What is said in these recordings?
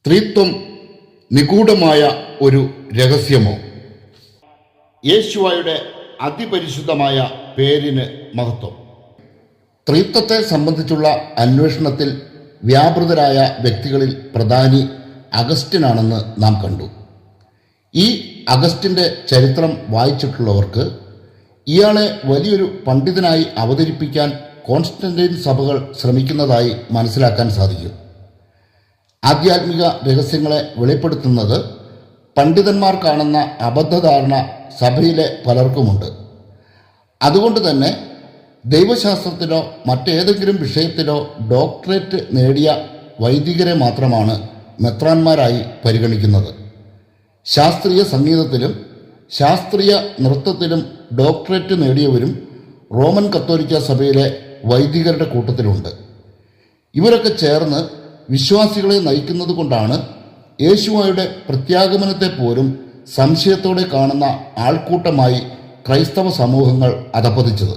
സ്ത്രീത്വം നിഗൂഢമായ ഒരു രഹസ്യമോ? യേശുവയുടെ അതിപരിശുദ്ധമായ പേരിന് മഹത്വം. സ്ത്രീത്വത്തെ സംബന്ധിച്ചുള്ള അന്വേഷണത്തിൽ വ്യാപൃതരായ വ്യക്തികളിൽ പ്രധാനി അഗസ്റ്റിനാണെന്ന് നാം കണ്ടു. ഈ അഗസ്റ്റിൻ്റെ ചരിത്രം വായിച്ചിട്ടുള്ളവർക്ക് ഇയാളെ വലിയൊരു പണ്ഡിതനായി അവതരിപ്പിക്കാൻ കോൺസ്റ്റന്റൈൻ സഭകൾ ശ്രമിക്കുന്നതായി മനസ്സിലാക്കാൻ സാധിക്കും. ആധ്യാത്മിക രഹസ്യങ്ങളെ വെളിപ്പെടുത്തുന്നത് പണ്ഡിതന്മാർ കാണുന്ന അബദ്ധധാരണ സഭയിലെ പലർക്കുമുണ്ട്. അതുകൊണ്ട് തന്നെ ദൈവശാസ്ത്രത്തിലോ മറ്റേതെങ്കിലും വിഷയത്തിലോ ഡോക്ടറേറ്റ് നേടിയ വൈദികരെ മാത്രമാണ് മെത്രാന്മാരായി പരിഗണിക്കുന്നത്. ശാസ്ത്രീയ സംഗീതത്തിലും ശാസ്ത്രീയ നൃത്തത്തിലും ഡോക്ടറേറ്റ് നേടിയവരും റോമൻ കത്തോലിക്ക സഭയിലെ വൈദികരുടെ കൂട്ടത്തിലുണ്ട്. ഇവരൊക്കെ ചേർന്ന് വിശ്വാസികളെ നയിക്കുന്നത് കൊണ്ടാണ് യേശുവയുടെ പ്രത്യാഗമനത്തെ പോലും സംശയത്തോടെ കാണുന്ന ആൾക്കൂട്ടമായി ക്രൈസ്തവ സമൂഹങ്ങൾ അധപ്പതിച്ചത്.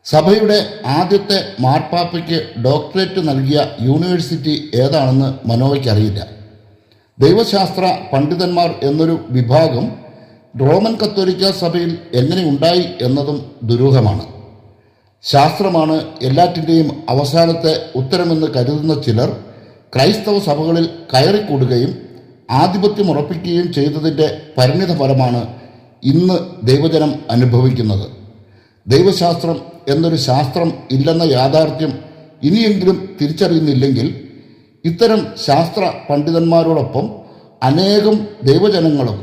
സഭയുടെ ആദ്യത്തെ മാർപ്പാപ്പയ്ക്ക് ഡോക്ടറേറ്റ് നൽകിയ യൂണിവേഴ്സിറ്റി ഏതാണെന്ന് മനോവയ്ക്കറിയില്ല. ദൈവശാസ്ത്ര പണ്ഡിതന്മാർ എന്നൊരു വിഭാഗം റോമൻ കത്തോലിക്ക സഭയിൽ എങ്ങനെ ഉണ്ടായി എന്നതും ദുരൂഹമാണ്. ശാസ്ത്രമാണ് എല്ലാറ്റിൻ്റെയും അവസാനത്തെ ഉത്തരമെന്ന് കരുതുന്ന ചിലർ ക്രൈസ്തവ സഭകളിൽ കയറിക്കൂടുകയും ആധിപത്യം ഉറപ്പിക്കുകയും ചെയ്തതിൻ്റെ പരിണിത ഫലമാണ് ഇന്ന് ദൈവജനം അനുഭവിക്കുന്നത്. ദൈവശാസ്ത്രം എന്നൊരു ശാസ്ത്രം ഇല്ലെന്ന യാഥാർത്ഥ്യം ഇനിയെങ്കിലും തിരിച്ചറിയുന്നില്ലെങ്കിൽ ഇത്തരം ശാസ്ത്ര പണ്ഡിതന്മാരോടൊപ്പം അനേകം ദൈവജനങ്ങളും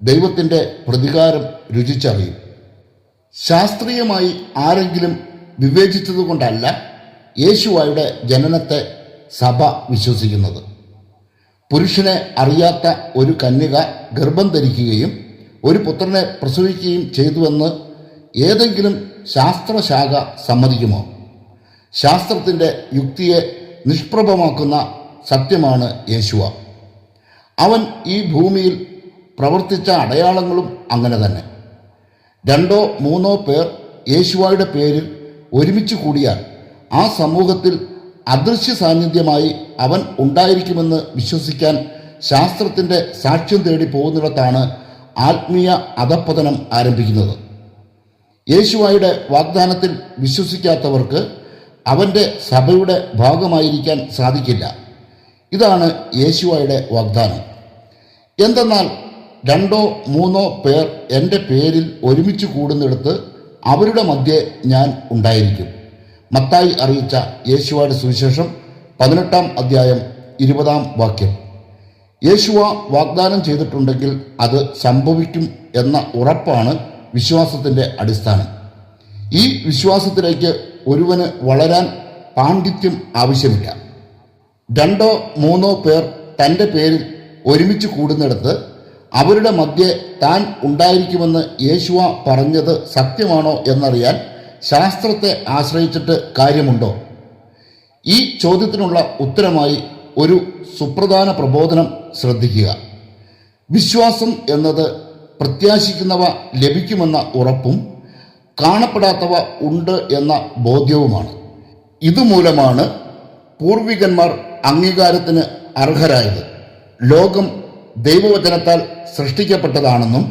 ദൈവത്തിൻ്റെ പ്രതികാരം രുചിച്ചറിയും. ശാസ്ത്രീയമായി ആരെങ്കിലും വിവേചിച്ചതുകൊണ്ടല്ല യേശുവയുടെ ജനനത്തെ സഭ വിശ്വസിക്കുന്നത്. പുരുഷനെ അറിയാത്ത ഒരു കന്യക ഗർഭം ധരിക്കുകയും ഒരു പുത്രനെ പ്രസവിക്കുകയും ചെയ്തുവെന്ന് ഏതെങ്കിലും ശാസ്ത്രശാഖ സമ്മതിക്കുമോ? ശാസ്ത്രത്തിൻ്റെ യുക്തിയെ നിഷ്പ്രഭമാക്കുന്ന സത്യമാണ് യേശുവ. അവൻ ഈ ഭൂമിയിൽ പ്രവർത്തിച്ച അടയാളങ്ങളും അങ്ങനെ തന്നെ. 2 or 3 പേർ യേശുവയുടെ പേരിൽ ഒരുമിച്ച് കൂടിയാൽ ആ സമൂഹത്തിൽ അദൃശ്യ സാന്നിധ്യമായി അവൻ ഉണ്ടായിരിക്കുമെന്ന് വിശ്വസിക്കാൻ ശാസ്ത്രത്തിൻ്റെ സാക്ഷ്യം തേടി പോകുന്നിടത്താണ് ആത്മീയ അധപ്പതനം ആരംഭിക്കുന്നത്. യേശുവയുടെ വാഗ്ദാനത്തിൽ വിശ്വസിക്കാത്തവർക്ക് അവൻ്റെ സഭയുടെ ഭാഗമായിരിക്കാൻ സാധിക്കില്ല. ഇതാണ് യേശുവയുടെ വാഗ്ദാനം. എന്തെന്നാൽ 2 or 3 പേർ എൻ്റെ പേരിൽ ഒരുമിച്ച് കൂടുന്നിടത്ത് അവരുടെ മധ്യേ ഞാൻ ഉണ്ടായിരിക്കും. മത്തായി അറിയിച്ച യേശുവയുടെ സുവിശേഷം 18-ാം അധ്യായം 20-ാം വാക്യം. യേശുവ വാഗ്ദാനം ചെയ്തിട്ടുണ്ടെങ്കിൽ അത് സംഭവിക്കും എന്ന ഉറപ്പാണ് വിശ്വാസത്തിൻ്റെ അടിസ്ഥാനം. ഈ വിശ്വാസത്തിലേക്ക് ഒരുവന് വളരാൻ പാണ്ഡിത്യം ആവശ്യമില്ല. 2 or 3 പേർ തൻ്റെ പേരിൽ ഒരുമിച്ച് കൂടുന്നിടത്ത് അവരുടെ മധ്യേ താൻ ഉണ്ടായിരിക്കുമെന്ന് യേശുവ പറഞ്ഞത് സത്യമാണോ എന്നറിയാൻ ശാസ്ത്രത്തെ ആശ്രയിച്ചിട്ട് കാര്യമുണ്ടോ? ഈ ചോദ്യത്തിനുള്ള ഉത്തരമായി ഒരു സുപ്രധാന പ്രബോധനം ശ്രദ്ധിക്കുക. വിശ്വാസം എന്നത് പ്രത്യാശിക്കുന്നവ ലഭിക്കുമെന്ന ഉറപ്പും കാണപ്പെടാത്തവ ഉണ്ട് എന്ന ബോധ്യവുമാണ്. ഇതുമൂലമാണ് പൂർവികന്മാർ അംഗീകാരത്തിന് അർഹരായത്. ലോകം ദൈവവചനത്താൽ സൃഷ്ടിക്കപ്പെട്ടതാണെന്നും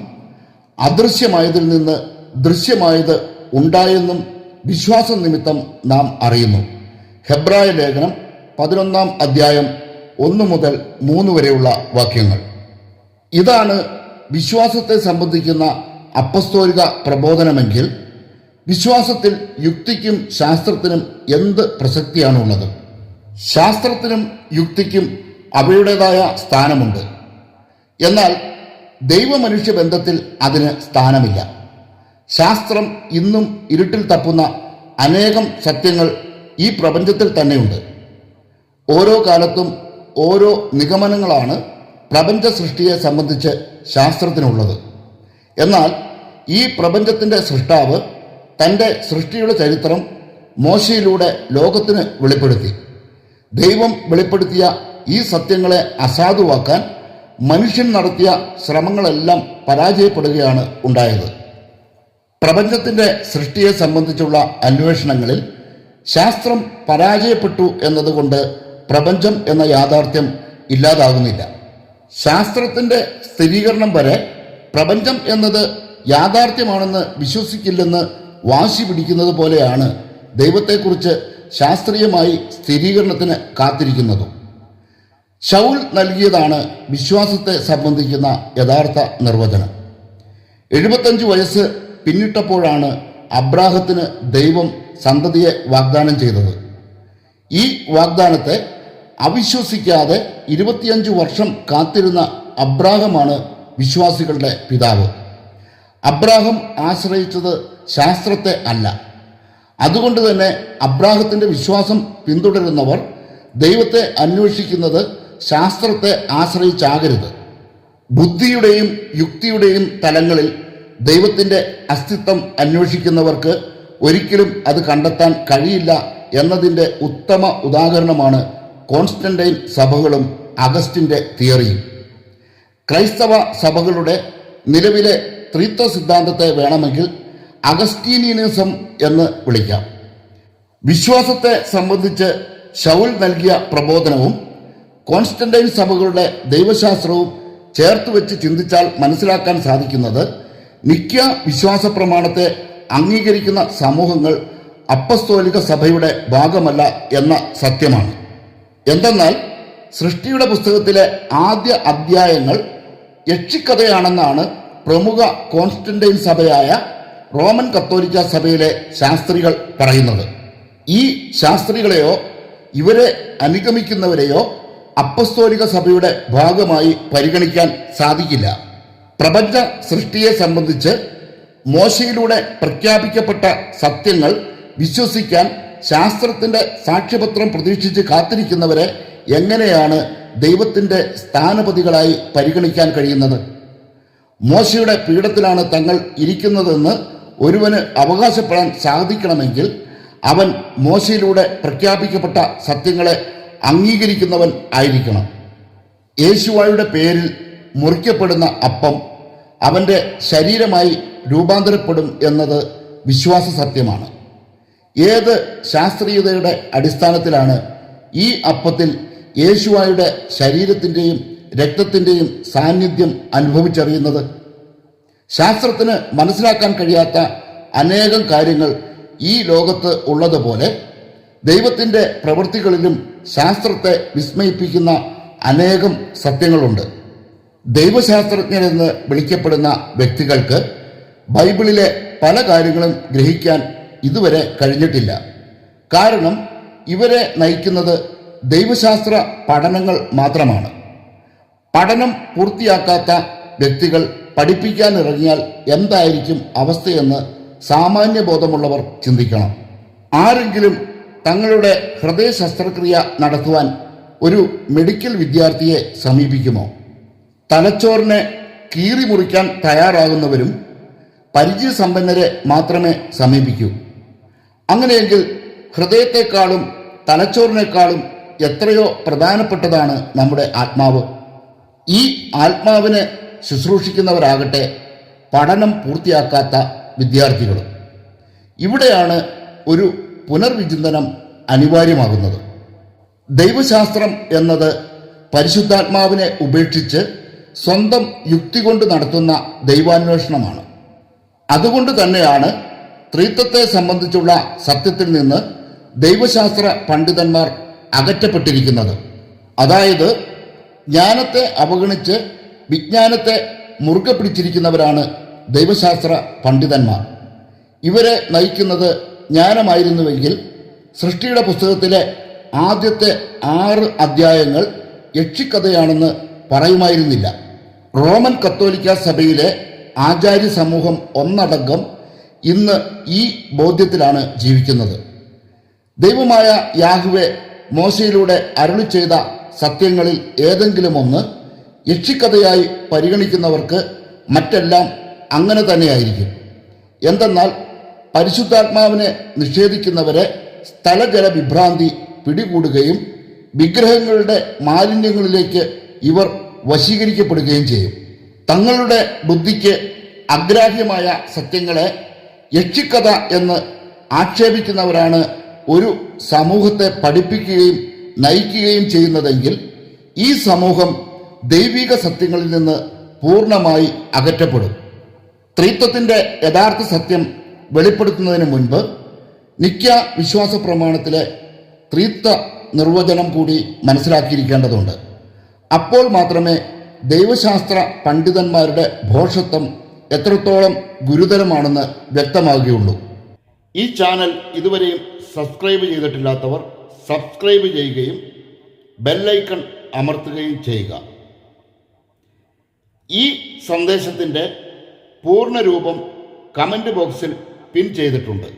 അദൃശ്യമായതിൽ നിന്ന് ദൃശ്യമായത് ഉണ്ടായെന്നും വിശ്വാസം നിമിത്തം നാം അറിയുന്നു. ഹെബ്രായ ലേഖനം 11-ാം അധ്യായം 1 മുതൽ 3 വരെയുള്ള വാക്യങ്ങൾ. ഇതാണ് വിശ്വാസത്തെ സംബന്ധിക്കുന്ന അപ്പസ്തോലിക പ്രബോധനമെങ്കിൽ വിശ്വാസത്തിൽ യുക്തിക്കും ശാസ്ത്രത്തിനും എന്ത് പ്രസക്തിയാണുള്ളത്? ശാസ്ത്രത്തിനും യുക്തിക്കും അവയുടേതായ സ്ഥാനമുണ്ട്. എന്നാൽ ദൈവമനുഷ്യ ബന്ധത്തിൽ അതിന് സ്ഥാനമില്ല. ശാസ്ത്രം ഇന്നും ഇരുട്ടിൽ തപ്പുന്ന അനേകം സത്യങ്ങൾ ഈ പ്രപഞ്ചത്തിൽ തന്നെയുണ്ട്. ഓരോ കാലത്തും ഓരോ നിഗമനങ്ങളാണ് പ്രപഞ്ച സൃഷ്ടിയെ സംബന്ധിച്ച് ശാസ്ത്രത്തിനുള്ളത്. എന്നാൽ ഈ പ്രപഞ്ചത്തിൻ്റെ സൃഷ്ടാവ് തൻ്റെ സൃഷ്ടിയുടെ ചരിത്രം മോശയിലൂടെ ലോകത്തിന് വെളിപ്പെടുത്തി. ദൈവം വെളിപ്പെടുത്തിയ ഈ സത്യങ്ങളെ അസാധുവാക്കാൻ മനുഷ്യൻ നടത്തിയ ശ്രമങ്ങളെല്ലാം പരാജയപ്പെടുകയാണ് ഉണ്ടായത്. പ്രപഞ്ചത്തിൻ്റെ സൃഷ്ടിയെ സംബന്ധിച്ചുള്ള അന്വേഷണങ്ങളിൽ ശാസ്ത്രം പരാജയപ്പെട്ടു എന്നതുകൊണ്ട് പ്രപഞ്ചം എന്ന യാഥാർത്ഥ്യം ഇല്ലാതാകുന്നില്ല. ശാസ്ത്രത്തിൻ്റെ സ്ഥിരീകരണം വരെ പ്രപഞ്ചം എന്നത് യാഥാർത്ഥ്യമാണെന്ന് വിശ്വസിക്കില്ലെന്ന് വാശി പിടിക്കുന്നത് പോലെയാണ് ദൈവത്തെക്കുറിച്ച് ശാസ്ത്രീയമായി സ്ഥിരീകരണത്തിന് കാത്തിരിക്കുന്നതും. ശൗൽ നൽകിയതാണ് വിശ്വാസത്തെ സംബന്ധിക്കുന്ന യഥാർത്ഥ നിർവചനം. 75 വയസ്സ് പിന്നിട്ടപ്പോഴാണ് അബ്രാഹത്തിന് ദൈവം സന്തതിയെ വാഗ്ദാനം ചെയ്തത്. ഈ വാഗ്ദാനത്തെ അവിശ്വസിക്കാതെ 25 വർഷം കാത്തിരുന്ന അബ്രാഹമാണ് വിശ്വാസികളുടെ പിതാവ്. അബ്രാഹം ആശ്രയിച്ചത് ശാസ്ത്രത്തെ അല്ല. അതുകൊണ്ട് തന്നെ അബ്രാഹത്തിൻ്റെ വിശ്വാസം പിന്തുടരുന്നവർ ദൈവത്തെ അന്വേഷിക്കുന്നത് ശാസ്ത്രത്തെ ആശ്രയിച്ചാകരുത്. ബുദ്ധിയുടെയും യുക്തിയുടെയും തലങ്ങളിൽ ദൈവത്തിൻ്റെ അസ്തിത്വം അന്വേഷിക്കുന്നവർക്ക് ഒരിക്കലും അത് കണ്ടെത്താൻ കഴിയില്ല എന്നതിൻ്റെ ഉത്തമ ഉദാഹരണമാണ് കോൺസ്റ്റന്റൈൻ സഭകളും അഗസ്റ്റിൻ്റെ തിയറിയും. ക്രൈസ്തവ സഭകളുടെ നിലവിലെ ത്രിത്വ സിദ്ധാന്തത്തെ വേണമെങ്കിൽ അഗസ്റ്റീനിയനിസം എന്ന് വിളിക്കാം. വിശ്വാസത്തെ സംബന്ധിച്ച് ശൗൽ നൽകിയ പ്രബോധനവും കോൺസ്റ്റന്റൈൻ സഭകളുടെ ദൈവശാസ്ത്രവും ചേർത്ത് വെച്ച് ചിന്തിച്ചാൽ മനസ്സിലാക്കാൻ സാധിക്കുന്നത് നിക്യ വിശ്വാസ പ്രമാണത്തെ അംഗീകരിക്കുന്ന സമൂഹങ്ങൾ അപ്പസ്തോലിക സഭയുടെ ഭാഗമല്ല എന്ന സത്യമാണ്. എന്തെന്നാൽ സൃഷ്ടിയുടെ പുസ്തകത്തിലെ ആദ്യ അധ്യായങ്ങൾ യക്ഷിക്കഥയാണെന്നാണ് പ്രമുഖ കോൺസ്റ്റന്റൈൻ സഭയായ റോമൻ കത്തോലിക്ക സഭയിലെ ശാസ്ത്രികൾ പറയുന്നത്. ഈ ശാസ്ത്രികളെയോ ഇവരെ അനുഗമിക്കുന്നവരെയോ അപ്പസ്തോലിക സഭയുടെ ഭാഗമായി പരിഗണിക്കാൻ സാധിക്കില്ല. പ്രപഞ്ച സൃഷ്ടിയെ സംബന്ധിച്ച് മോശയിലൂടെ പ്രഖ്യാപിക്കപ്പെട്ട സത്യങ്ങൾ വിശ്വസിക്കാൻ ശാസ്ത്രത്തിൻ്റെ സാക്ഷ്യപത്രം പ്രതീക്ഷിച്ച് കാത്തിരിക്കുന്നവരെ എങ്ങനെയാണ് ദൈവത്തിൻ്റെ സ്ഥാനപതികളായി പരിഗണിക്കാൻ കഴിയുന്നത്? മോശയുടെ പീഠത്തിലാണ് തങ്ങൾ ഇരിക്കുന്നതെന്ന് ഒരുവന് അവകാശപ്പെടാൻ സാധിക്കണമെങ്കിൽ അവൻ മോശയിലൂടെ പ്രഖ്യാപിക്കപ്പെട്ട സത്യങ്ങളെ അംഗീകരിക്കുന്നവൻ ആയിരിക്കണം. യേശുവായുടെ പേരിൽ മുറിക്കപ്പെടുന്ന അപ്പം അവൻ്റെ ശരീരമായി രൂപാന്തരപ്പെടും എന്നത് വിശ്വാസ സത്യമാണ്. ഏത് ശാസ്ത്രീയതയുടെ അടിസ്ഥാനത്തിലാണ് ഈ അപ്പത്തിൽ യേശുവായുടെ ശരീരത്തിൻ്റെയും രക്തത്തിൻ്റെയും സാന്നിധ്യം അനുഭവിച്ചറിയുന്നത്? ശാസ്ത്രത്തിന് മനസ്സിലാക്കാൻ കഴിയാത്ത അനേകം കാര്യങ്ങൾ ഈ ലോകത്ത് ഉള്ളതുപോലെ ദൈവത്തിൻ്റെ പ്രവൃത്തികളിലും ശാസ്ത്രത്തെ വിസ്മയിപ്പിക്കുന്ന അനേകം സത്യങ്ങളുണ്ട്. ദൈവശാസ്ത്രജ്ഞരെന്ന് വിളിക്കപ്പെടുന്ന വ്യക്തികൾക്ക് ബൈബിളിലെ പല കാര്യങ്ങളും ഗ്രഹിക്കാൻ ഇതുവരെ കഴിഞ്ഞിട്ടില്ല. കാരണം ഇവരെ നയിക്കുന്നത് ദൈവശാസ്ത്ര പഠനങ്ങൾ മാത്രമാണ്. പഠനം പൂർത്തിയാക്കാത്ത വ്യക്തികൾ പഠിപ്പിക്കാനിറങ്ങിയാൽ എന്തായിരിക്കും അവസ്ഥയെന്ന് സാമാന്യബോധമുള്ളവർ ചിന്തിക്കണം. ആരെങ്കിലും തങ്ങളുടെ ഹൃദയ ശസ്ത്രക്രിയ നടത്തുവാൻ ഒരു മെഡിക്കൽ വിദ്യാർത്ഥിയെ സമീപിക്കുമോ? തലച്ചോറിനെ കീറി മുറിക്കാൻ തയ്യാറാകുന്നവരും പരിചയസമ്പന്നരെ മാത്രമേ സമീപിക്കൂ. അങ്ങനെയെങ്കിൽ ഹൃദയത്തെക്കാളും തലച്ചോറിനേക്കാളും എത്രയോ പ്രധാനപ്പെട്ടതാണ് നമ്മുടെ ആത്മാവ്. ഈ ആത്മാവിനെ ശുശ്രൂഷിക്കുന്നവരാകട്ടെ പഠനം പൂർത്തിയാക്കാത്ത വിദ്യാർത്ഥികളും. ഇവിടെയാണ് ഒരു പുനർവിചിന്തനം അനിവാര്യമാകുന്നത്. ദൈവശാസ്ത്രം എന്നത് പരിശുദ്ധാത്മാവിനെ ഉപേക്ഷിച്ച് സ്വന്തം യുക്തി കൊണ്ട് നടത്തുന്ന ദൈവാന്വേഷണമാണ്. അതുകൊണ്ട് തന്നെയാണ് ത്രിത്വത്തെ സംബന്ധിച്ചുള്ള സത്യത്തിൽ നിന്ന് ദൈവശാസ്ത്ര പണ്ഡിതന്മാർ അകറ്റപ്പെട്ടിരിക്കുന്നത്. അതായത് ജ്ഞാനത്തെ അവഗണിച്ച് വിജ്ഞാനത്തെ മുറുകെ പിടിച്ചിരിക്കുന്നവരാണ് ദൈവശാസ്ത്ര പണ്ഡിതന്മാർ. ഇവരെ നയിക്കുന്നത് ജ്ഞാനമായിരുന്നുവെങ്കിൽ സൃഷ്ടിയുടെ പുസ്തകത്തിലെ ആദ്യത്തെ 6 അധ്യായങ്ങൾ യക്ഷിക്കഥയാണെന്ന് പറയുമായിരുന്നില്ല. റോമൻ കത്തോലിക്ക സഭയിലെ ആചാര്യ സമൂഹം ഒന്നടങ്കം ഇന്ന് ഈ ബോധ്യത്തിലാണ് ജീവിക്കുന്നത്. ദൈവമായ യാഹ്വേ മോശയിലൂടെ അരുളി ചെയ്ത സത്യങ്ങളിൽ ഏതെങ്കിലും ഒന്ന് യക്ഷിക്കഥയായി പരിഗണിക്കുന്നവർക്ക് മറ്റെല്ലാം അങ്ങനെ തന്നെയായിരിക്കും. എന്തെന്നാൽ പരിശുദ്ധാത്മാവിനെ നിഷേധിക്കുന്നവരെ സ്ഥലജല വിഭ്രാന്തി പിടികൂടുകയും വിഗ്രഹങ്ങളുടെ മാലിന്യങ്ങളിലേക്ക് ഇവർ വശീകരിക്കപ്പെടുകയും ചെയ്യും. തങ്ങളുടെ ബുദ്ധിക്ക് അഗ്രാഹ്യമായ സത്യങ്ങളെ യക്ഷിക്കഥ എന്ന് ആക്ഷേപിക്കുന്നവരാണ് ഒരു സമൂഹത്തെ പഠിപ്പിക്കുകയും നയിക്കുകയും ചെയ്യുന്നതെങ്കിൽ ഈ സമൂഹം ദൈവിക സത്യങ്ങളിൽ നിന്ന് പൂർണ്ണമായി അകറ്റപ്പെടും. ത്രിത്വത്തിൻ്റെ യഥാർത്ഥ സത്യം വെളിപ്പെടുത്തുന്നതിന് മുൻപ് നിക്യ വിശ്വാസ പ്രമാണത്തിലെ ത്രിത്വ നിർവചനം കൂടി മനസ്സിലാക്കിയിരിക്കേണ്ടതുണ്ട്. അപ്പോൾ മാത്രമേ ദൈവശാസ്ത്ര പണ്ഡിതന്മാരുടെ ഭോഷത്വം എത്രത്തോളം ഗുരുതരമാണെന്ന് വ്യക്തമാകുകയുള്ളൂ. ഈ ചാനൽ ഇതുവരെയും സബ്സ്ക്രൈബ് ചെയ്തിട്ടില്ലാത്തവർ സബ്സ്ക്രൈബ് ചെയ്യുകയും ബെല്ലൈക്കൺ അമർത്തുകയും ചെയ്യുക. ഈ സന്ദേശത്തിൻ്റെ പൂർണ്ണരൂപം കമൻറ്റ് ബോക്സിൽ പിൻ ചെയ്തിട്ടുണ്ട്.